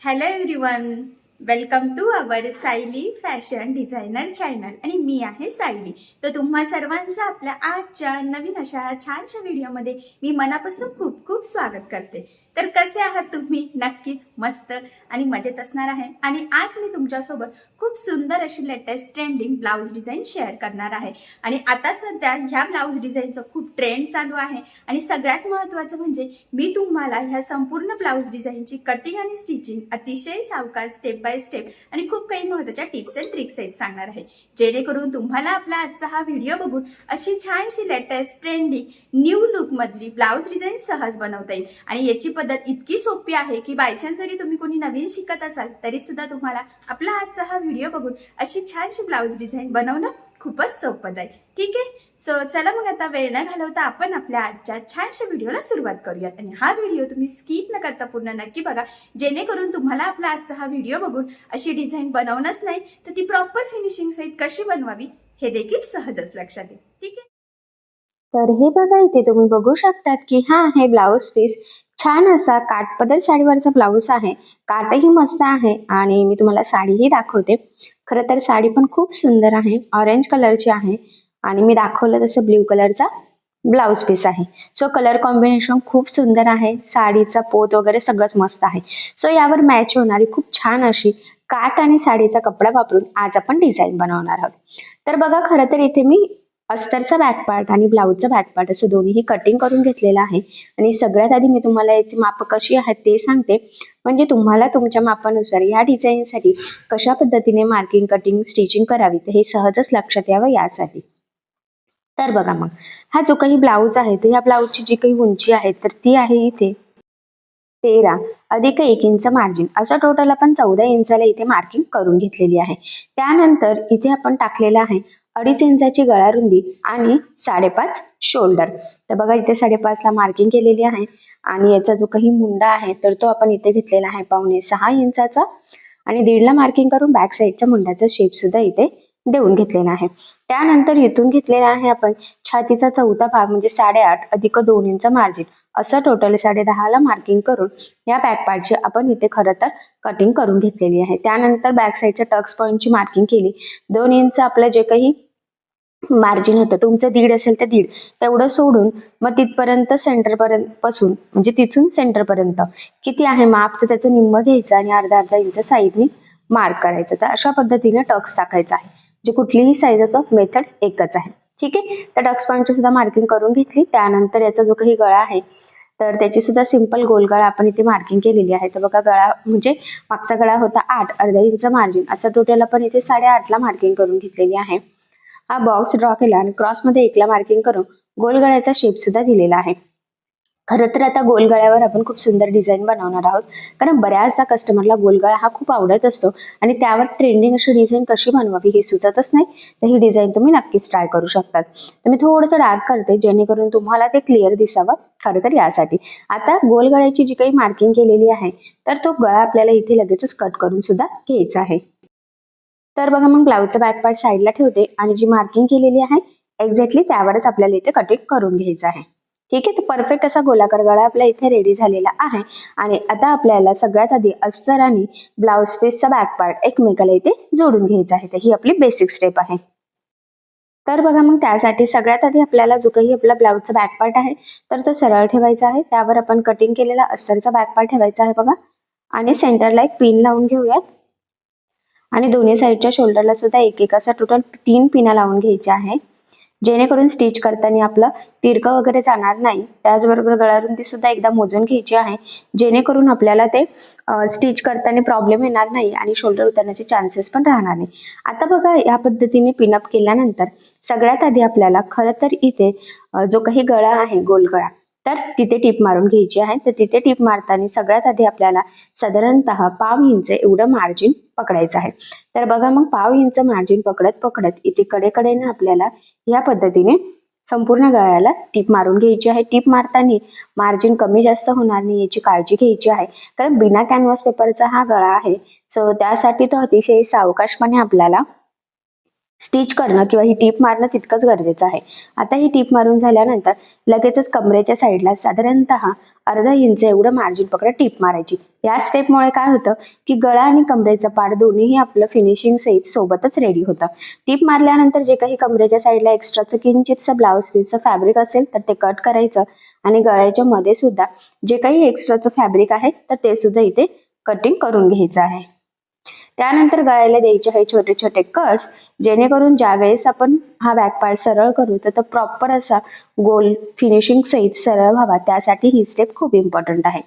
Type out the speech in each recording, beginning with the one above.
Hello everyone, welcome to our Sayali fashion designer channel. आणि मी आहे सायली. तर तुम्हा सर्वांचं आपल्या आजच्या नवीन अशा छानशा व्हिडिओमध्ये मी मनापासून खूप खूप स्वागत करते. तर कसे आहात तुम्ही? नक्कीच मस्त आणि मजेत असणार आहे. आणि आज मी तुमच्यासोबत खूप सुंदर अशी latest trending blouse design share करणार आहे. आणि आता सध्या ह्या ब्लाऊज डिझाईनचं खूप ट्रेंड चालू आहे. आणि सगळ्यात महत्त्वाचं म्हणजे मी तुम्हाला ह्या संपूर्ण ब्लाऊज डिझाईनची कटिंग आणि स्टिचिंग अतिशय सावकाश स्टेप बाय स्टेप आणि खूप काही महत्त्वाच्या टिप्स अँड ट्रिक्स आहेत सांगणार आहे, जेणेकरून तुम्हाला आपला आजचा हा व्हिडिओ बघून अशी छानशी लेटेस्ट ट्रेंडिंग न्यू लुक मधली ब्लाऊज डिझाईन सहज बनवता येईल. आणि याची पद्धत इतकी सोपी आहे की बायचान्स जरी तुम्ही कोणी नवीन शिकत असाल तरी सुद्धा तुम्हाला आपला आजचा हा व्हिडिओ बघून अशी छानशी ब्लाऊज डिझाईन बनवणं खूपच सोपं जाईल. ठीक आहे, सो चला मग आता वेळ न घालवता आपण आपल्या आजच्या छानशा व्हिडिओला सुरुवात करूयात. आणि हा व्हिडिओ तुम्ही स्किप न करता पूर्ण नक्की बघा, जेणेकरून तुम्हाला आपला आजचा हा व्हिडिओ बघून अशी डिझाईन बनवणंच नाही तर ती प्रॉपर फिनिशिंग सहित कशी बनवावी हे देखील सहजच लक्षात येईल. ठीक आहे, तर हे बघा, इथे तुम्ही बघू शकतात की हा आहे ब्लाऊज पीस. छान असा काठपदर साडीवरचा ब्लाऊज आहे. काठही मस्त आहे आणि मी तुम्हाला साडीही दाखवते. खरं तर साडी पण खूप सुंदर आहे, ऑरेंज कलरची आहे आणि मी दाखवलं तसं ब्ल्यू कलरचा ब्लाऊज पीस आहे. सो कलर कॉम्बिनेशन खूप सुंदर आहे. साडीचा पोत वगैरे सगळंच मस्त आहे. सो यावर मॅच होणारी खूप छान अशी काठ आणि साडीचा कपडा वापरून आज आपण डिझाईन बनवणार आहोत. तर बघा, खरं तर इथे मी अस्तरचा बॅक पार्ट आणि ब्लाऊजचा बॅक पार्ट असं दोन्हीही कटिंग करून घेतलेलं आहे. आणि सगळ्यात आधी मी तुम्हाला याची माप कशी आहेत ते सांगते, म्हणजे तुम्हाला तुमच्या मापानुसार या डिझाईनसाठी कशा पद्धतीने मार्किंग, कटिंग, स्टिचिंग करावी तर हे सहजच लक्षात यावं यासाठी. तर बघा मग, हा जो काही ब्लाऊज आहे तर या ब्लाऊजची जी काही उंची आहे तर ती आहे इथे 13 अधिक 1 इंच मार्जिन, असं टोटल आपण 14 इंचाला इथे मार्किंग करून घेतलेली आहे. त्यानंतर इथे आपण टाकलेला आहे 2.5 इंचाची गळा रुंदी आणि 5.5 शोल्डर. तर बघा, इथे 5.5 ला मार्किंग केलेली आहे. आणि याचा जो काही मुंडा आहे तर तो आपण इथे घेतलेला आहे 5.25 इंचाचा. आणि 1.5 ला मार्किंग करून बॅक साईडच्या मुंड्याचा शेप सुद्धा इथे देऊन घेतलेला आहे. त्यानंतर इथून घेतलेला आहे आपण छातीचा चौथा भाग, म्हणजे 8.5 अधिक 2 इंच मार्जिन, असं टोटल 10.5 ला मार्किंग करून या बॅक पार्टची आपण इथे खरं तर कटिंग करून घेतलेली आहे. त्यानंतर बॅक साईडच्या टक्स पॉईंटची मार्किंग केली. 2 इंच आपलं जे काही मार्जिन होतं, तुमचं 1.5 असेल तर 1.5 तेवढं सोडून मग तिथपर्यंत सेंटर पर्यंत पासून, म्हणजे तिथून सेंटर पर्यंत किती आहे माप तर त्याचं निम्म घ्यायचं आणि अर्धा इंच साईडनी मार्क करायचं. तर अशा पद्धतीने टक्स टाकायचा आहे. जे कुठलीही साईज असो, मेथड एकच आहे. ठीक आहे, तर टक्स पॉईंटची सुद्धा मार्किंग करून घेतली. त्यानंतर याचा जो काही गळा आहे तर त्याची सुद्धा सिंपल गोल गळा आपण इथे मार्किंग केलेली आहे. तर बघा, गळा म्हणजे मागचा गळा होता 8, अर्धा इंच मार्जिन, असं टोटल आपण इथे 8.5 ला मार्किंग करून घेतलेली आहे. हा बॉक्स ड्रॉ केला आणि क्रॉस मध्ये 1 ला मार्किंग करून गोल गळ्याचा शेप सुद्धा दिलेला आहे. खरं तर आता गोल गळ्यावर आपण खूप सुंदर डिझाईन बनवणार आहोत, कारण बऱ्याचदा कस्टमरला गोलगळा हा खूप आवडत असतो आणि त्यावर ट्रेंडिंग अशी डिझाईन कशी बनवावी हे सुचतच नाही. तर ही डिझाईन तुम्ही नक्कीच ट्राय करू शकतात. तर मी थोडंसं डार्क करते जेणेकरून तुम्हाला ते क्लिअर दिसावं. खरं तर यासाठी आता गोल गळ्याची जी काही मार्किंग केलेली आहे तर तो गळा आपल्याला इथे लगेचच कट करून सुद्धा घ्यायचा आहे. तर बघा, मग ब्लाऊजचा बॅक पार्ट साईडला ठेवते आणि जी मार्किंग केलेली आहे एक्झॅक्टली त्यावरच आपल्याला इथे कटिंग करून घ्यायचं आहे. ठीक आहे, तर परफेक्ट असा गोलाकार गळा आपला इथे रेडी झालेला आहे. आणि आता आपल्याला सगळ्यात आधी अस्तर आणि ब्लाऊज पीसचा बॅक पार्ट एकमेकाला इथे जोडून घ्यायचा आहे. तर ही आपली बेसिक स्टेप आहे. तर बघा, मग त्यासाठी सगळ्यात आधी आपल्याला जो काही आपला ब्लाऊजचा बॅक पार्ट आहे तर तो सरळ ठेवायचा आहे. त्यावर आपण कटिंग केलेला अस्तरचा बॅक पार्ट ठेवायचा आहे बघा. आणि सेंटरला एक पिन लावून घेऊयात. आणि दोन्ही साईडच्या शोल्डरला सुद्धा एक एक असा टोटल 3 पिना लावून घ्यायच्या आहे, जेणेकरून स्टिच करताना आपलं तिरकं वगैरे जाणार नाही. त्याचबरोबर गळारुंदी सुद्धा एकदा मोजून घ्यायची आहे, जेणेकरून आपल्याला ते स्टिच करताना प्रॉब्लेम येणार नाही आणि शोल्डर उतरण्याचे चान्सेस पण राहणार नाही. आता बघा, या पद्धतीने पिनअप केल्यानंतर सगळ्यात आधी आपल्याला खरं तर इथे जो काही गळा आहे गोल गळा तर तिथे टिप मारून घ्यायची आहे. तर तिथे टिप मारताना सगळ्यात आधी आपल्याला साधारणतः पाव इंच एवढं मार्जिन पकडायचं आहे. तर बघा, मग पाव इंच मार्जिन पकडत पकडत इथे कडेकडेने आपल्याला या पद्धतीने संपूर्ण गळ्याला टिप मारून घ्यायची आहे. टिप मारताना मार्जिन कमी जास्त होणार नाही याची काळजी घ्यायची आहे, कारण बिना कॅनव्हास पेपरचा हा गळा आहे. सो त्यासाठी तो अतिशय सावकाशपणे आपल्याला स्टिच करणं किंवा ही टीप मारणं तितकंच गरजेचं आहे. आता ही टीप मारून झाल्यानंतर लगेचच कमरेच्या साईडला साधारणतः अर्धा इंच एवढं मार्जिन पकडत टीप मारायची. या स्टेपमुळे काय होतं की गळा आणि कमरेचा पार्ट दोन्हीही आपलं फिनिशिंग सहित सोबतच रेडी होतं. टीप मारल्यानंतर जे काही कमरेच्या साईडला एक्स्ट्राचं किंचितचं ब्लाऊज पीसचं फॅब्रिक असेल तर ते कट करायचं आणि गळ्याच्या मध्ये सुद्धा जे काही एक्स्ट्राचं फॅब्रिक आहे तर ते सुद्धा इथे कटिंग करून घ्यायचं आहे. त्यानंतर गळ्याला द्यायचे आहे छोटे छोटे कट्स, जेणेकरून ज्यावेळेस आपण हा बॅक पार्ट सरळ करू तर तो प्रॉपर असा गोल फिनिशिंग सहित सरळ व्हावा, त्यासाठी ही स्टेप खूप इम्पॉर्टंट आहे.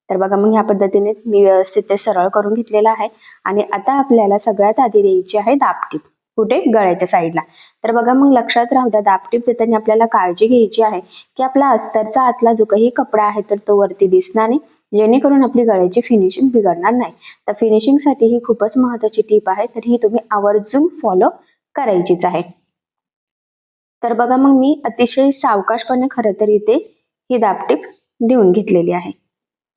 तर बघा मग ह्या पद्धतीने मी व्यवस्थित ते सरळ करून घेतलेलं आहे. आणि आता आपल्याला सगळ्यात आधी द्यायची आहे दाबटीप. कुठे? गळ्याच्या साईडला. तर बघा मग लक्षात राहू द्या, दाबटीप देताना आपल्याला काळजी घ्यायची आहे की आपला अस्तरचा आतला जो काही कपडा आहे तर तो वरती दिसणार नाही, जेणेकरून आपली गळ्याची फिनिशिंग बिघडणार नाही. तर फिनिशिंगसाठी ही खूपच महत्त्वाची टीप आहे, तर ही तुम्ही आवर्जून फॉलो करायचीच आहे. तर बघा मग मी अतिशय सावकाशपणे खरं तर इथे ही दाबटीप देऊन घेतलेली आहे.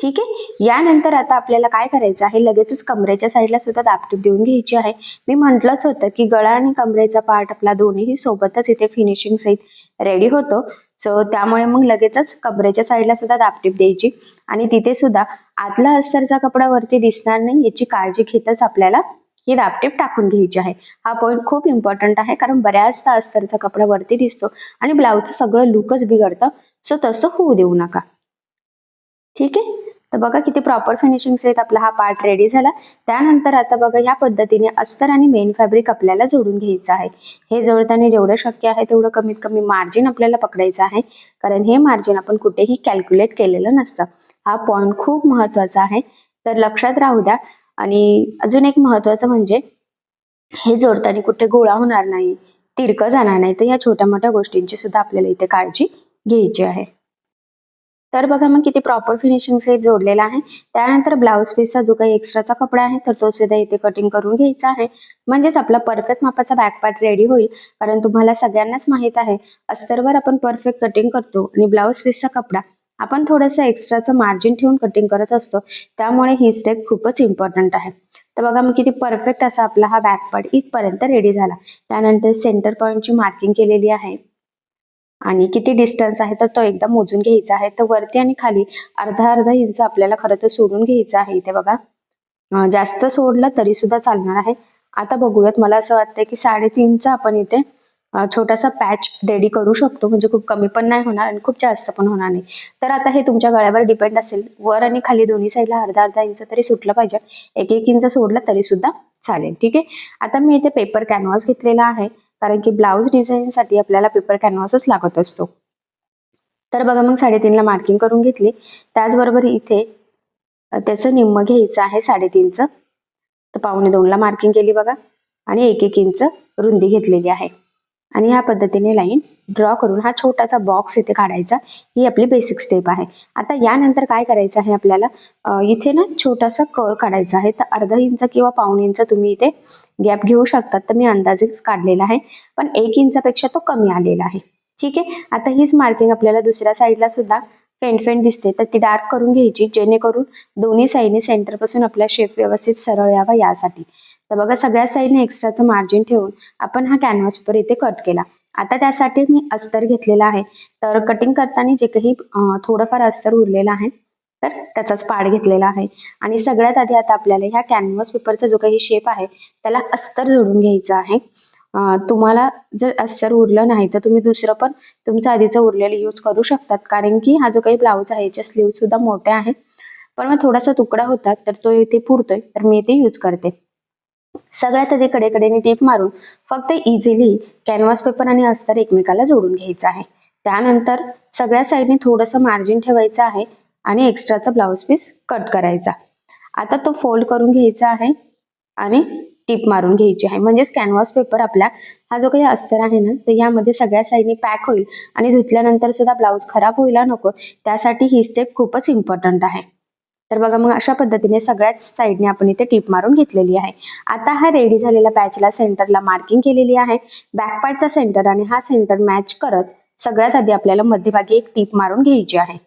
ठीक आहे. यानंतर आता आपल्याला काय करायचं आहे, लगेचच कमरेच्या साईडला सुद्धा दाबटीप देऊन घ्यायची आहे. मी म्हटलंच होतं की गळा आणि कमरेचा पार्ट आपला दोन्हीही सोबतच इथे फिनिशिंग सहित रेडी होतो. सो त्यामुळे मग लगेचच कमरेच्या साईडला सुद्धा दाबटीप द्यायची आणि तिथे सुद्धा आतला अस्तरचा कपडा वरती दिसणार नाही याची काळजी घेतच आपल्याला ही दाबटीप टाकून घ्यायची आहे. हा पॉईंट खूप इम्पॉर्टंट आहे, कारण बऱ्याचदा अस्तरचा कपडा वरती दिसतो आणि ब्लाऊजचं सगळं लुकच बिघडतं. सो तसं होऊ देऊ नका. ठीक आहे. तर बघा किती प्रॉपर फिनिशिंग सहित आपला हा पार्ट रेडी झाला. त्यानंतर आता बघा ह्या पद्धतीने अस्तर आणि मेन फॅब्रिक आपल्याला जोडून घ्यायचं आहे. हे जोडताना जेवढं शक्य आहे तेवढं कमीत कमी मार्जिन आपल्याला पकडायचं आहे, कारण हे मार्जिन आपण कुठेही कॅल्क्युलेट केलेलं नसतं. हा पॉईंट खूप महत्वाचा आहे, तर लक्षात राहू द्या. आणि अजून एक महत्वाचं म्हणजे हे जोडताना कुठे गोळा होणार नाही, तिरकं जाणार नाही, तर या छोट्या मोठ्या गोष्टींची सुद्धा आपल्याला इथे काळजी घ्यायची आहे. तर बघा मग किती प्रॉपर फिनिशिंग सहित जोडलेला आहे. त्यानंतर ब्लाऊज पीसचा जो काही एक्स्ट्राचा कपडा आहे तर तो सुद्धा इथे कटिंग करून घ्यायचा आहे, म्हणजेच आपला परफेक्ट मापाचा बॅक पार्ट रेडी होईल. कारण तुम्हाला सगळ्यांनाच माहित आहे, अस्तरवर आपण परफेक्ट कटिंग करतो आणि ब्लाऊज पीसचा कपडा आपण थोडंसं एक्स्ट्राचं मार्जिन ठेवून कटिंग करत असतो, त्यामुळे ही स्टेप खूपच इम्पॉर्टंट आहे. तर बघा मग किती परफेक्ट असा आपला हा बॅक पार्ट इथपर्यंत रेडी झाला. त्यानंतर सेंटर पॉईंटची मार्किंग केलेली आहे आणि किती डिस्टन्स आहे तर तो एकदा मोजून घ्यायचा आहे. तर वरती आणि खाली अर्धा अर्धा इंच आपल्याला खरं तर सोडून घ्यायचं आहे. इथे बघा जास्त सोडलं तरी सुद्धा चालणार आहे. आता बघूयात, मला असं वाटतंय की 3.5चा आपण इथे छोटासा पॅच रेडी करू शकतो, म्हणजे खूप कमी पण नाही होणार आणि खूप जास्त पण होणार नाही. तर आता हे तुमच्या गळ्यावर डिपेंड असेल, वर आणि खाली दोन्ही साईडला अर्धा अर्धा इंच तरी सुटलं पाहिजे. 1-1 इंच सोडलं तरी सुद्धा चालेल. ठीक आहे. आता मी इथे पेपर कॅनव्हास घेतलेला आहे, कारण की ब्लाऊज डिझाईनसाठी आपल्याला पेपर कॅनव्हासच लागत असतो. तर बघा मग 3.5ला मार्किंग करून घेतली. त्याचबरोबर इथे त्याचं निम्म घ्यायचं आहे 3.5चं. तर 1.25ला मार्किंग केली बघा आणि 1-1 इंच रुंदी घेतलेली आहे. आणि ह्या पद्धतीने लाईन ड्रॉ करून हा छोटासा बॉक्स इथे काढायचा. ही आपली बेसिक स्टेप आहे. आता यानंतर काय करायचं आहे आपल्याला, इथे ना छोटासा कर्व काढायचा आहे. तर अर्धा इंच किंवा 1.25 इंच तुम्ही इथे गॅप घेऊ शकतात. तर मी अंदाजेच काढलेला आहे, पण 1 इंचापेक्षा तो कमी आलेला आहे. ठीक आहे. आता हीच मार्किंग आपल्याला दुसऱ्या साईडला सुद्धा फेंट दिसते तर ती डार्क करून घ्यायची, जेणेकरून दोन्ही साईडने सेंटर पासून आपला शेप व्यवस्थित सरळ यावा यासाठी. तर बघा सगळ्या साईडने एक्स्ट्राचं मार्जिन ठेवून आपण हा कॅनव्हासवर इथे कट केला. आता त्यासाठी मी अस्तर घेतलेला आहे. तर कटिंग करताना जे काही थोडंफार अस्तर उरलेलं आहे तर त्याचाच पार्ट घेतलेला आहे. आणि सगळ्यात आधी आता आपल्याला ह्या कॅनव्हास पेपरचा जो काही शेप आहे त्याला अस्तर जोडून घ्यायचं आहे. तुम्हाला जर अस्तर उरलं नाही तर तुम्ही दुसरं पण तुमचं आधीचं उरलेलं यूज करू शकतात, कारण की हा जो काही ब्लाऊज आहे याच्या स्लीव सुद्धा मोठ्या आहे, पण मग थोडासा तुकडा होता तर तो इथे पुरतोय, तर मी इथे यूज करते. सगळ्यात आधी कडेकडेने टीप मारून फक्त इझिली कॅनव्हास पेपर आणि अस्तर एकमेकाला जोडून घ्यायचं आहे. त्यानंतर सगळ्या साईडने थोडंसं मार्जिन ठेवायचं आहे आणि एक्स्ट्राचा ब्लाऊज पीस कट करायचा. आता तो फोल्ड करून घ्यायचा आहे आणि टीप मारून घ्यायची आहे, म्हणजेच कॅनव्हास पेपर आपला हा जो काही अस्तर आहे ना तर यामध्ये सगळ्या साईडने पॅक होईल आणि धुतल्यानंतर सुद्धा ब्लाऊज खराब व्हायला नको, त्यासाठी ही स्टेप खूपच इम्पॉर्टंट आहे. तर बघा मग अशा पद्धतीने सगळ्याच साईडने आपण इथे टीप मारून घेतलेली आहे. आता हा रेडी झालेला पॅचला सेंटरला मार्किंग केलेली आहे. बॅक पार्टचा सेंटर आणि हा सेंटर मॅच करत सगळ्यात आधी आपल्याला मध्यभागी एक टीप मारून घ्यायची आहे.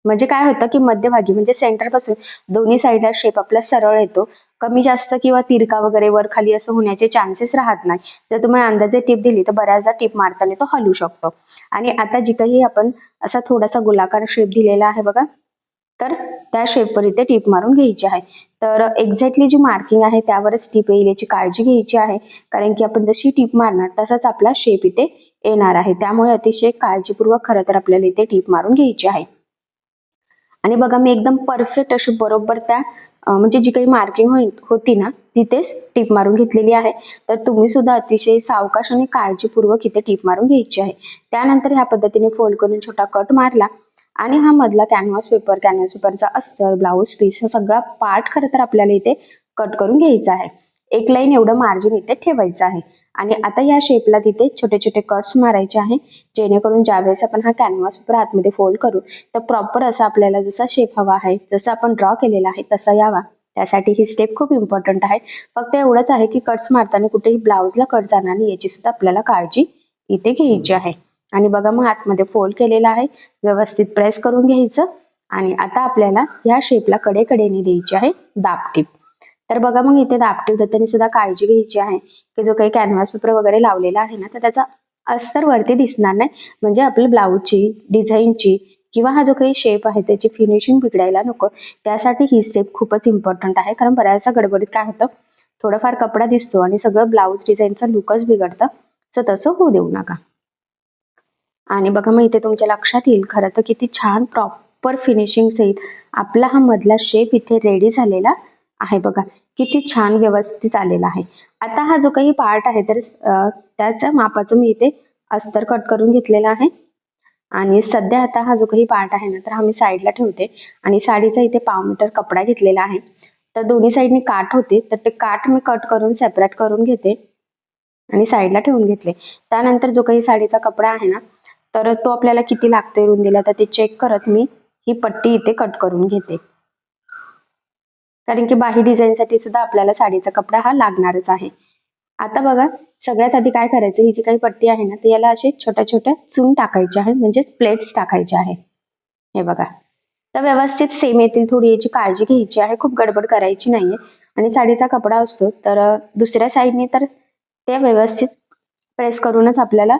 म्हणजे काय होतं की मध्यभागी म्हणजे सेंटर पासून दोन्ही साईडला शेप आपला सरळ येतो. कमी जास्त किंवा तिरका वगैरे वर खाली असं होण्याचे चान्सेस राहत नाही. जर तुम्ही अंदाजे टीप दिली तर बऱ्याचदा टीप मारताना तो हलू शकतो. आणि आता जी काही आपण असा थोडासा गोलाकार शेप दिलेला आहे बघा, तर त्या शेपवर इथे टीप मारून घ्यायची आहे. तर एक्झॅक्टली जी मार्किंग आहे त्यावरच टीप येईल याची काळजी घ्यायची आहे, कारण की आपण जशी टीप मारणार तसाच आपला शेप इथे येणार आहे. त्यामुळे अतिशय काळजीपूर्वक खरं तर आपल्याला इथे टीप मारून घ्यायची आहे. आणि बघा मी एकदम परफेक्ट अशी बरोबर त्या म्हणजे जी काही मार्किंग होती ना तिथेच टीप मारून घेतलेली आहे. तर तुम्ही सुद्धा अतिशय सावकाश आणि काळजीपूर्वक इथे टीप मारून घ्यायची आहे. त्यानंतर ह्या पद्धतीने फोल्ड करून छोटा कट मारला आणि हा मधला कॅनव्हास पेपरचा अस्तर, ब्लाऊज पीस हा सगळा पार्ट खरं तर आपल्याला इथे कट करून घ्यायचा आहे. एक लाईन एवढं मार्जिन इथे ठेवायचं आहे. आणि आता या शेपला तिथे छोटे छोटे कट्स मारायचे आहे, जेणेकरून ज्यावेळेस आपण हा कॅनव्हास पेपर आतमध्ये फोल्ड करू तर प्रॉपर असा आपल्याला जसा शेप हवा आहे, जसा आपण ड्रॉ केलेला आहे तसा यावा. त्यासाठी ही स्टेप खूप इम्पॉर्टंट आहे. फक्त एवढंच आहे की कट्स मारताना कुठेही ब्लाऊजला कट जाणार नाही याची सुद्धा आपल्याला काळजी इथे घ्यायची आहे. आणि बघा मग आतमध्ये फोल्ड केलेला आहे, व्यवस्थित प्रेस करून घ्यायचं. आणि आता आपल्याला या शेपला कडेकडेने द्यायची आहे दाबटीप. तर बघा मग इथे दाबटीप देताना सुद्धा काळजी घ्यायची आहे की जो काही कॅनव्हास पेपर वगैरे लावलेला आहे ना तर त्याचा अस्तर वरती दिसणार नाही, म्हणजे आपल्या ब्लाऊजची डिझाईनची किंवा हा जो काही शेप आहे त्याची फिनिशिंग बिघडायला नको. त्यासाठी ही स्टेप खूपच इम्पॉर्टंट आहे, कारण बऱ्याचदा गडबडीत काय होतं, थोडाफार कपडा दिसतो आणि सगळं ब्लाऊज डिझाईनचं लुकच बिघडतं. सो तसं होऊ देऊ नका. आणि बघा मग इथे तुमच्या लक्षात येईल खरं तर किती छान प्रॉपर फिनिशिंग सहित आपला हा मधला शेप इथे रेडी झालेला आहे. बघा किती छान व्यवस्थित आलेला आहे. आता हा जो काही पार्ट आहे तर त्याच्या मापाचं मी इथे अस्तर कट करून घेतलेला आहे. आणि सध्या आता हा जो काही पार्ट आहे ना तर हा मी साईडला ठेवते. आणि साडीचा इथे 1/2 मीटर कपडा घेतलेला आहे. तर दोन्ही साईडने काठ होते तर ते काठ मी कट करून सेपरेट करून घेते आणि साईडला ठेवून घेतले. त्यानंतर जो काही साडीचा कपडा आहे ना तर तो आपल्याला किती लागतोय रुंदीला तर ते चेक करत मी ही पट्टी इथे कट करून घेते, कारण की बाही डिझाईनसाठी सुद्धा आपल्याला साडीचा कपडा हा लागणारच आहे. आता बघा सगळ्यात आधी काय करायचं, ही जी काही पट्टी आहे ना ती याला असे छोट्या छोट्या चून टाकायचे आहे, म्हणजेच प्लेट्स टाकायचे आहे. हे बघा तर व्यवस्थित सेम येतील, थोडी याची काळजी घ्यायची आहे, खूप गडबड करायची नाहीये. आणि साडीचा कपडा असतो तर दुसऱ्या साईडने तर ते व्यवस्थित प्रेस करूनच आपल्याला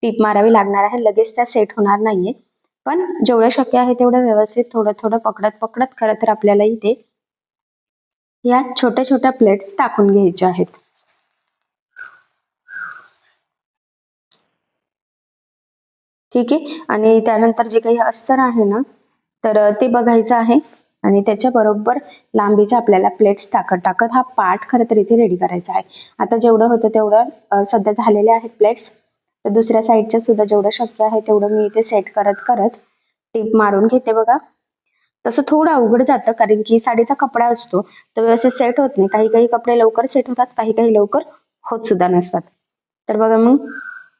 टीप मारावी लागणार आहे, लगेच त्या सेट होणार नाहीये. पण जेवढं शक्य आहे तेवढं व्यवस्थित थोडं थोडं पकडत पकडत खरं तर आपल्याला इथे या छोट्या छोट्या प्लेट्स टाकून घ्यायच्या आहेत. ठीक आहे. आणि त्यानंतर जे काही अस्तर आहे ना तर ते बघायचं आहे आणि त्याच्या बरोबर लांबीचे आपल्याला प्लेट्स टाकत टाकत हा पार्ट खरं तर इथे रेडी करायचा आहे. आता जेवढं होतं तेवढं सध्या झालेले आहेत प्लेट्स. तर दुसऱ्या साईडच्या सुद्धा जेवढं शक्य आहे तेवढं मी इथे सेट करत करत टीप मारून घेते. बघा तसं थोडं अवघड जातं, कारण की साडीचा कपडा असतो तो व्यवस्थित सेट होत नाही. काही काही कपडे लवकर सेट होतात, काही काही लवकर होत सुद्धा नसतात. तर बघा मग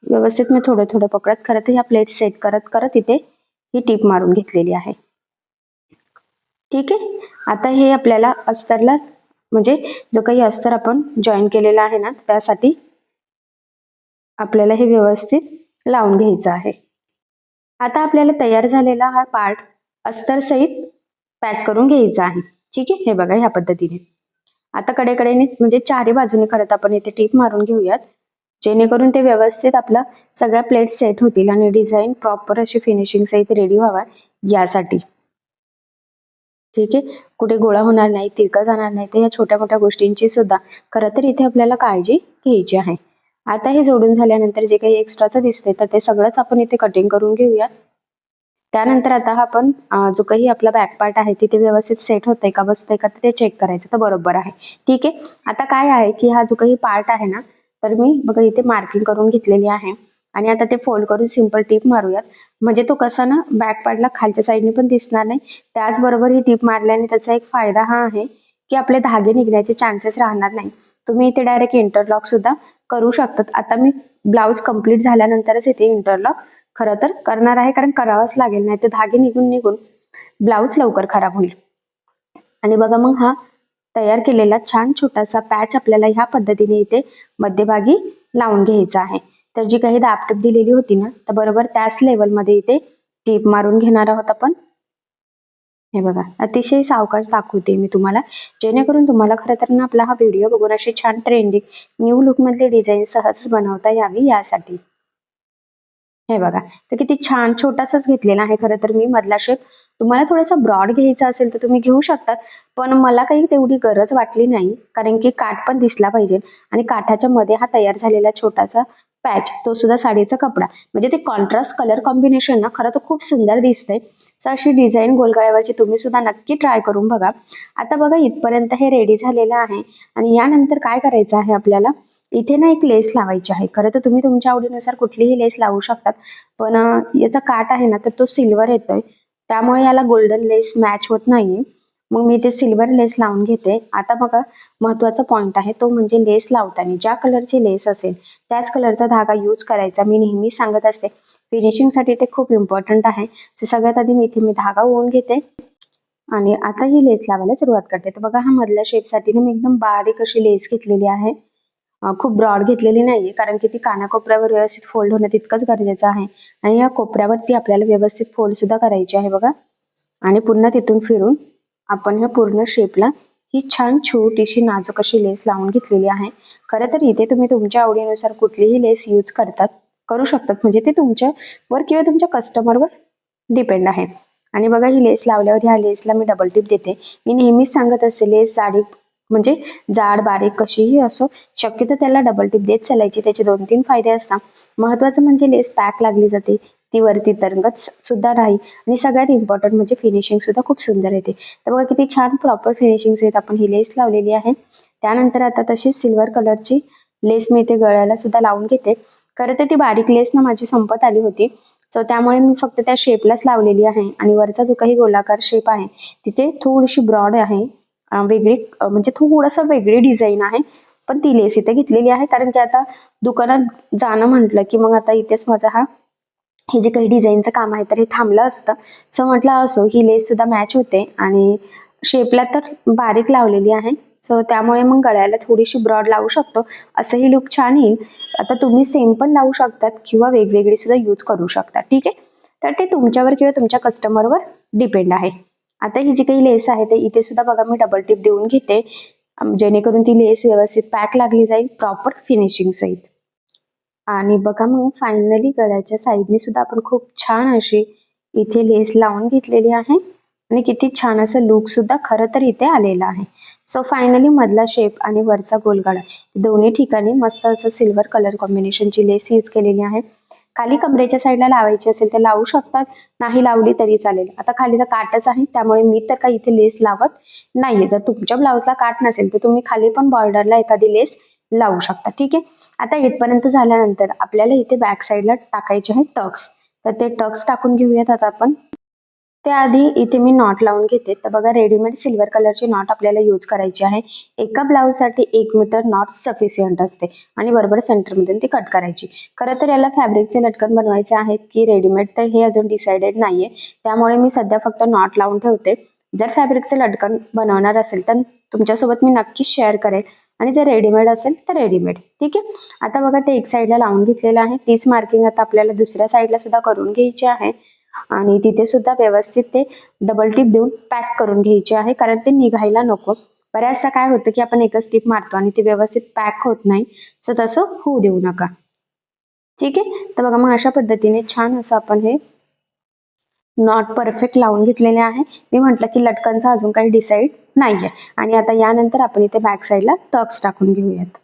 व्यवस्थित मी थोडं थोडं पकडत खरं तर ह्या प्लेट सेट करत करत इथे ही टीप मारून घेतलेली आहे. ठीक आहे. आता हे आपल्याला अस्तरला म्हणजे जो काही अस्तर आपण जॉईन केलेला आहे ना त्यासाठी आपल्याला हे व्यवस्थित लावून घ्यायचं आहे. आता आपल्याला तयार झालेला हा पार्ट अस्तर सहित पॅक करून घ्यायचा आहे. ठीक आहे. हे बघा ह्या पद्धतीने आता कडेकडेने म्हणजे चारी बाजूने करत आपण इथे टीप मारून घेऊयात, जेणेकरून ते व्यवस्थित आपला सगळ्या प्लेट सेट होतील आणि डिझाईन प्रॉपर अशी फिनिशिंग सहित रेडी व्हावा यासाठी. ठीक आहे. कुठे गोळा होणार नाही, तिरका जाणार नाही, तर या छोट्या मोठ्या गोष्टींची सुद्धा खरं तर इथे आपल्याला काळजी घ्यायची आहे. आता हे जोडून झाल्यानंतर जे काही एक्स्ट्राचं दिसते तर ते सगळंच आपण इथे कटिंग करून घेऊयात. त्यानंतर आता आपण जो काही आपला बॅक पार्ट आहे तिथे व्यवस्थित सेट होतंय का, बसतंय का ते चेक करायचं तर बरोबर आहे. ठीक आहे. आता काय आहे की हा जो काही पार्ट आहे ना तर मी बघा इथे मार्किंग करून घेतलेली आहे आणि आता ते फोल्ड करून सिंपल टीप मारूयात, म्हणजे तो कसा ना बॅक पार्टला खालच्या साईडने पण दिसणार नाही. त्याचबरोबर ही टीप मारल्याने त्याचा एक फायदा हा आहे की आपले धागे निघण्याचे चान्सेस राहणार नाही. तुम्ही इथे डायरेक्ट इंटरलॉक सुद्धा करू शकतात. आता मी ब्लाऊज कम्प्लीट झाल्यानंतरच इथे इंटरलॉक खरं तर करणार आहे, कारण करावंच लागेल, नाही तर धागे निघून निघून ब्लाऊज लवकर खराब होईल. आणि बघा मग हा तयार केलेला छान छोटासा पॅच आपल्याला ह्या पद्धतीने इथे मध्यभागी लावून घ्यायचा आहे. तर जी काही दाबटीप दिलेली होती ना तर बरोबर त्याच लेवलमध्ये इथे टीप मारून घेणार आहोत आपण. हे बघा, अतिशय सावकाश दाखवते मी तुम्हाला, जेणेकरून तुम्हाला खरं तर ना आपला हा व्हिडिओ बघून अशी छान ट्रेंडिंग न्यू लुक मधली डिझाईन सहज बनवता यावी यासाठी. हे बघा, तर किती छान छोटासाच घेतलेला आहे खरं तर मी मधला शेप. तुम्हाला थोडासा ब्रॉड घ्यायचा असेल तर तुम्ही घेऊ शकता, पण मला काही तेवढी गरज वाटली नाही, कारण की काठ पण दिसला पाहिजे आणि काठाच्या मध्ये हा तयार झालेला छोटासा पॅच, तो सुद्धा साडीचा कपडा, म्हणजे ते कॉन्ट्रास्ट कलर कॉम्बिनेशन ना खरं तर खूप सुंदर दिसतंय. सो अशी डिझाईन गोलगळ्यावरची तुम्ही सुद्धा नक्की ट्राय करून बघा. आता बघा इथपर्यंत हे रेडी झालेलं आहे आणि यानंतर काय करायचं आहे आपल्याला, इथे ना एक लेस लावायची आहे. खरं तर तुम्ही तुमच्या आवडीनुसार कुठलीही लेस लावू शकतात, पण याचा काठ आहे ना तर तो सिल्वर येतोय, त्यामुळे याला गोल्डन लेस मॅच होत नाहीये. मग मी ते सिल्वर लेस लावून घेते. आता बघा महत्वाचा पॉइंट आहे तो म्हणजे लेस लावताना ज्या कलरची लेस असेल त्याच कलरचा धागा यूज करायचा. मी नेहमी सांगत असते, फिनिशिंगसाठी ते खूप इम्पॉर्टंट आहे. सो सगळ्यात आधी इथे मी धागा ओवून घेते आणि आता ही लेस लावायला सुरुवात करते. तर बघा हा मधल्या शेपसाठी ना मी एकदम बारीक अशी लेस घेतलेली आहे. खूप ब्रॉड घेतलेली नाहीये, कारण की ती कानाकोपऱ्यावर व्यवस्थित फोल्ड होणं तितकंच गरजेचं आहे आणि या कोपऱ्यावरती आपल्याला व्यवस्थित फोल्ड सुद्धा करायची आहे बघा. आणि पुन्हा तिथून फिरून आपण ह्या पूर्ण शेपला ही छान छोटीशी नाजूक अशी लेस लावून घेतलेली आहे. खरं तर इथे तुम्ही तुमच्या आवडीनुसार कुठलीही लेस यूज करू शकतात, म्हणजे ते तुमच्यावर किंवा तुमच्या कस्टमरवर डिपेंड आहे. आणि बघा ही लेस लावल्यावर ह्या लेसला मी डबल टिप देते. मी नेहमीच सांगत असते, लेस म्हणजे जाड बारीक कशीही असो, शक्यतो त्याला डबल टिप देत चालायची. त्याचे 2-3 फायदे असतात. महत्वाचं म्हणजे लेस पॅक लागली जाते, ती वरती तरंगत सुद्धा नाही आणि सगळ्यात इम्पॉर्टंट म्हणजे फिनिशिंग सुद्धा खूप सुंदर येते. तर बघा किती छान प्रॉपर फिनिशिंग आहेत. आपण ही लेस लावलेली आहे. त्यानंतर आता तशीच सिल्वर कलरची लेस मी इथे गळ्याला सुद्धा लावून घेते. खरं तर ती बारीक लेस ना माझी संपत आली होती, सो त्यामुळे मी फक्त त्या शेपलाच लावलेली आहे आणि वरचा जो काही गोलाकार शेप आहे तिथे थोडीशी ब्रॉड आहे, वेगळी म्हणजे थोडंसं वेगळी डिझाईन आहे, पण ती लेस इथे घेतलेली आहे. कारण की आता दुकानात जाणं म्हटलं की मग आता इथेच माझा हे जे काही डिझाईनचं काम आहे तर हे थांबलं असतं. सो म्हटलं असो, ही लेस सुद्धा मॅच होते आणि शेपला तर बारीक लावलेली आहे, सो त्यामुळे मग गळ्याला थोडीशी ब्रॉड लावू शकतो, असंही लुक छान येईल. आता तुम्ही सेम पण लावू शकतात किंवा वेगवेगळी सुद्धा यूज करू शकता, ठीक आहे. तर ते तुमच्यावर किंवा तुमच्या कस्टमरवर डिपेंड आहे. आता ही जी काही लेस आहे ते इथे सुद्धा बघा मी डबल टिप देऊन घेते, जेणेकरून ती लेस व्यवस्थित पॅक लागली जाईल प्रॉपर फिनिशिंग सहित. आणि बघा मग फायनली गळ्याच्या साईडने सुद्धा आपण खूप छान अशी इथे लेस लावून घेतलेली आहे आणि किती छान असं लुक सुद्धा खरं तर इथे आलेला आहे. सो फायनली मधला शेप आणि वरचा गोलगळा दोन्ही ठिकाणी मस्त असं सिल्वर कलर कॉम्बिनेशनची लेस यूज केलेली आहे. खाली कमरेच्या साईडला लावायची असेल तर लावू शकतात, नाही लावली तरी चालेल. आता खाली तर काटच आहे, त्यामुळे मी तर काही इथे लेस लावत नाहीये. जर तुमच्या ब्लाउजला काट नसेल तर तुम्ही खाली पण बॉर्डरला एखादी लेस लावू शकता, ठीक आहे. आता इथपर्यंत झाल्यानंतर आपल्याला इथे बॅक साईडला टाकायचे आहे टक्स. तर ते टक्स टाकून घेऊयात आता आपण. त्याआधी इथे मी नॉट लावून घेते. तर बघा रेडीमेड सिल्वर कलरची नॉट आपल्याला यूज करायची आहे. एका ब्लाऊजसाठी 1 मीटर नॉट सफिशियंट असते आणि बरोबर सेंटरमधून ती कट करायची. खरं तर याला फॅब्रिकचे लटकन बनवायचे आहेत की रेडीमेड तर हे अजून डिसाइडेड नाहीये, त्यामुळे मी सध्या फक्त नॉट लावून ठेवते. जर फॅब्रिकचे लटकन बनवणार असेल तर तुमच्यासोबत मी नक्कीच शेअर करेल आणि जर रेडीमेड असेल तर रेडीमेड, ठीक आहे. आता बघा ते एक साईडला लावून घेतलेलं आहे. तीच मार्किंग आता आपल्याला दुसऱ्या साईडला सुद्धा करून घ्यायची आहे आणि तिथे सुद्धा व्यवस्थित ते डबल टिप देऊन पॅक करून घ्यायचे आहे, कारण ते निघायला नको. बऱ्याचदा काय होतं की आपण एकच टिप मारतो आणि ते व्यवस्थित पॅक होत नाही, सो तसं होऊ देऊ नका, ठीक आहे. तर बघा मग अशा पद्धतीने छान असं आपण हे नॉट परफेक्ट लावून घेतलेले आहे. मी म्हटलं की लटकनचा अजून काही डिसाईड नाहीये आणि आता यानंतर आपण इथे बॅक साईडला टक्स टाकून घेऊयात.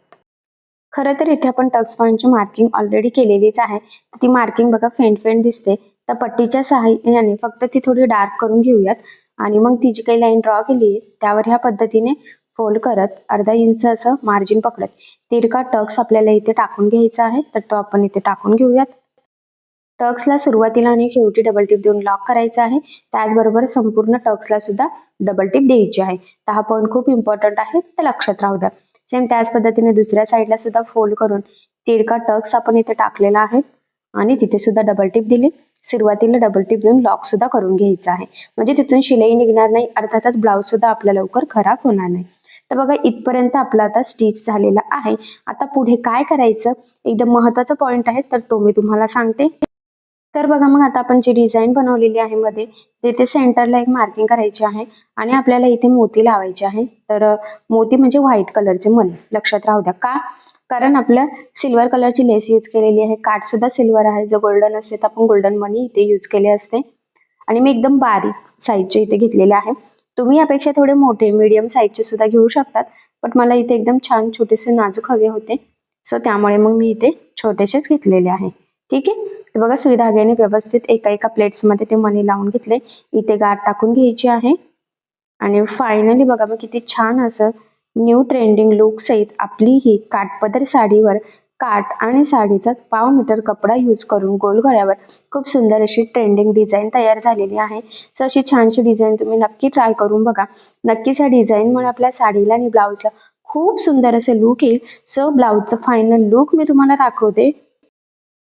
खरं तर इथे आपण टक्स पॉईंटची मार्किंग ऑलरेडी केलेलीच आहे. ती मार्किंग बघा फेंट फेंट दिसते, तर पट्टीच्या सहाय्याने फक्त ती थोडी डार्क करून घेऊयात आणि मग ती जी काही लाईन ड्रॉ केली आहे त्यावर ह्या पद्धतीने फोल्ड करत अर्धा इंच असं मार्जिन पकडत तिरका टक्स आपल्याला इथे टाकून घ्यायचा आहे. तर तो आपण इथे टाकून घेऊयात. टक्सला सुरुवातीला आणि शेवटी डबल टिप देऊन लॉक करायचा आहे. त्याचबरोबर संपूर्ण टक्सला सुद्धा डबल टिप द्यायची आहे. तर हा पॉईंट खूप इम्पॉर्टंट आहे, तर लक्षात राहू द्या. सेम त्याच पद्धतीने दुसऱ्या साईडला सुद्धा फोल्ड करून तिरका टक्स आपण इथे टाकलेला आहे आणि तिथे सुद्धा डबल टिप दिली. सुरुवातीला डबल टिप देऊन लॉक सुद्धा करून घ्यायचा आहे, म्हणजे तिथून शिलाई निघणार नाही, अर्थातच ब्लाऊज सुद्धा आपला लवकर खराब होणार नाही. तर बघा इथपर्यंत आपला आता स्टिच झालेला आहे. आता पुढे काय करायचं एकदम महत्वाचा पॉईंट आहे, तर तो मी तुम्हाला सांगते. तर बघा मग आता आपण जी डिझाईन बनवलेली आहे मध्ये तिथे सेंटरला एक मार्किंग करायची आहे आणि आपल्याला इथे मोती लावायचे आहे. तर मोती म्हणजे व्हाईट कलरचे मणी, लक्षात राहू द्या. का? कारण आपल्या सिल्वर कलरची लेस यूज केलेली आहे, काठ सुद्धा सिल्वर आहे. जर गोल्डन असते तर आपण गोल्डन मनी इथे यूज केले असते. आणि मी एकदम बारीक साईजचे इथे घेतलेले आहे. तुम्ही यापेक्षा थोडे मोठे मीडियम साईजचे सुद्धा घेऊ शकतात, पण मला इथे एकदम छान छोटेसे नाजूक हवे होते, सो त्यामुळे मग मी इथे छोटेसेच घेतलेले आहे. ठीक आहे. तर बघा सुई धाग्याने व्यवस्थित एका एका प्लेट्समध्ये ते मणी लावून घेतले. इथे गाठ टाकून घ्यायची आहे आणि फायनली बघा मग किती छान असं न्यू ट्रेंडिंग लुक सहित आपली ही काठपदर साडीवर काठ आणि साडीचा पाव मीटर कपडा यूज करून गोल गळ्यावर खूप सुंदर अशी ट्रेंडिंग डिझाईन तयार झालेली आहे. सो अशी छानशी डिझाईन तुम्ही नक्की ट्राय करून बघा. नक्कीच या डिझाईनमुळे आपल्या साडीला आणि ब्लाऊजला खूप सुंदर असे लुक येईल. सो ब्लाऊजचं फायनल लुक मी तुम्हाला दाखवते.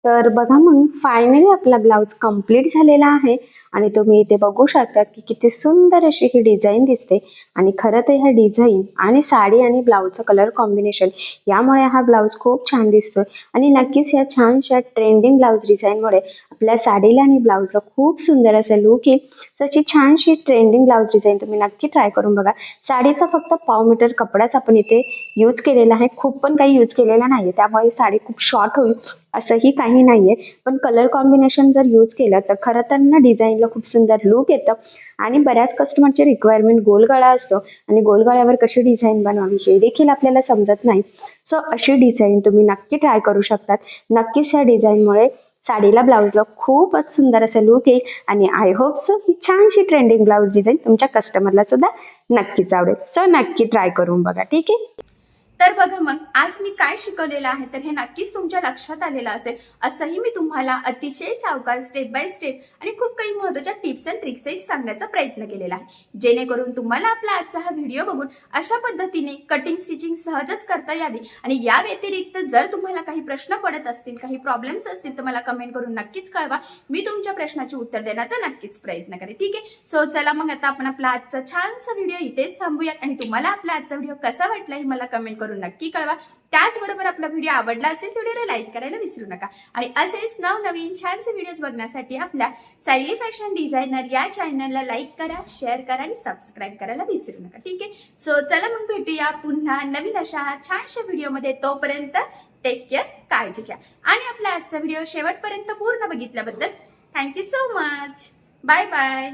तर बघा मग फायनली आपला ब्लाऊज कम्प्लीट झालेला आहे आणि तुम्ही इथे बघू शकता की किती सुंदर अशी ही डिझाईन दिसते. आणि खरं तर ह्या डिझाईन आणि साडी आणि ब्लाऊजचं कलर कॉम्बिनेशन यामुळे हा ब्लाऊज खूप छान दिसतोय. आणि नक्कीच या छानशा ट्रेंडिंग ब्लाऊज डिझाईनमुळे आपल्या साडीला आणि ब्लाऊजला खूप सुंदर असं लुक येईल. तशी छानशी ट्रेंडिंग ब्लाऊज डिझाईन तुम्ही नक्की ट्राय करून बघा. साडीचा फक्त पाव मीटर कपडाच आपण इथे यूज केलेला आहे, खूप पण काही यूज केलेला नाहीये, त्यामुळे साडी खूप शॉर्ट होईल असंही काही नाहीये. पण कलर कॉम्बिनेशन जर यूज केलं तर खरं तर ना डिझाईनला खूप सुंदर लुक येतं. आणि बऱ्याच कस्टमरची रिक्वायरमेंट गोल गळा असतो आणि गोल गळ्यावर कशी डिझाईन बनवावी हे देखील आपल्याला समजत नाही. सो अशी डिझाईन तुम्ही नक्की ट्राय करू शकतात. नक्कीच या डिझाईनमुळे साडीला ब्लाऊजला खूपच सुंदर असं लुक येईल. आणि आय होप सो ही छानशी ट्रेंडिंग ब्लाऊज डिझाईन तुमच्या कस्टमरला सुद्धा नक्कीच आवडेल. सो नक्की ट्राय करून बघा. ठीक आहे. तर बघा मग आज मी काय शिकवलेलं आहे तर हे नक्कीच तुमच्या लक्षात आलेलं असेल. असंही मी तुम्हाला अतिशय सावकाश स्टेप बाय स्टेप आणि खूप काही महत्त्वाच्या टिप्स अँड ट्रिक्सही सांगण्याचा प्रयत्न केलेला आहे, जेणेकरून तुम्हाला आपला आजचा हा व्हिडिओ बघून अशा पद्धतीने कटिंग स्टिचिंग सहजच करता यावी. आणि या व्यतिरिक्त जर तुम्हाला काही प्रश्न पडत असतील, काही प्रॉब्लेम्स असतील तर मला कमेंट करून नक्कीच कळवा. मी तुमच्या प्रश्नाचे उत्तर देण्याचा नक्कीच प्रयत्न करेन. ठीक आहे. सो चला मग आता आपण आपला आजचा छानसा व्हिडिओ इथेच थांबूयात. आणि तुम्हाला आपला आजचा व्हिडिओ कसा वाटला हे मला कमेंट करून नक्की कळवा. त्याचबरोबर आपला व्हिडिओ आवडला असेल व्हिडिओला लाईक करायला विसरू नका. आणि असेच नवनवीन छानसे व्हिडिओज बघण्यासाठी आपल्या सायली फॅशन डिझायनर या चॅनलला लाईक करा, शेअर करा आणि सबस्क्राईब करायला विसरू नका. ठीक आहे. सो चला मग भेटूया पुन्हा नवीन अशा छानशा व्हिडिओमध्ये. तोपर्यंत टेक केअर, काळजी घ्या. आणि आपला आजचा व्हिडिओ शेवटपर्यंत पूर्ण बघितल्याबद्दल thank you so much. Bye bye.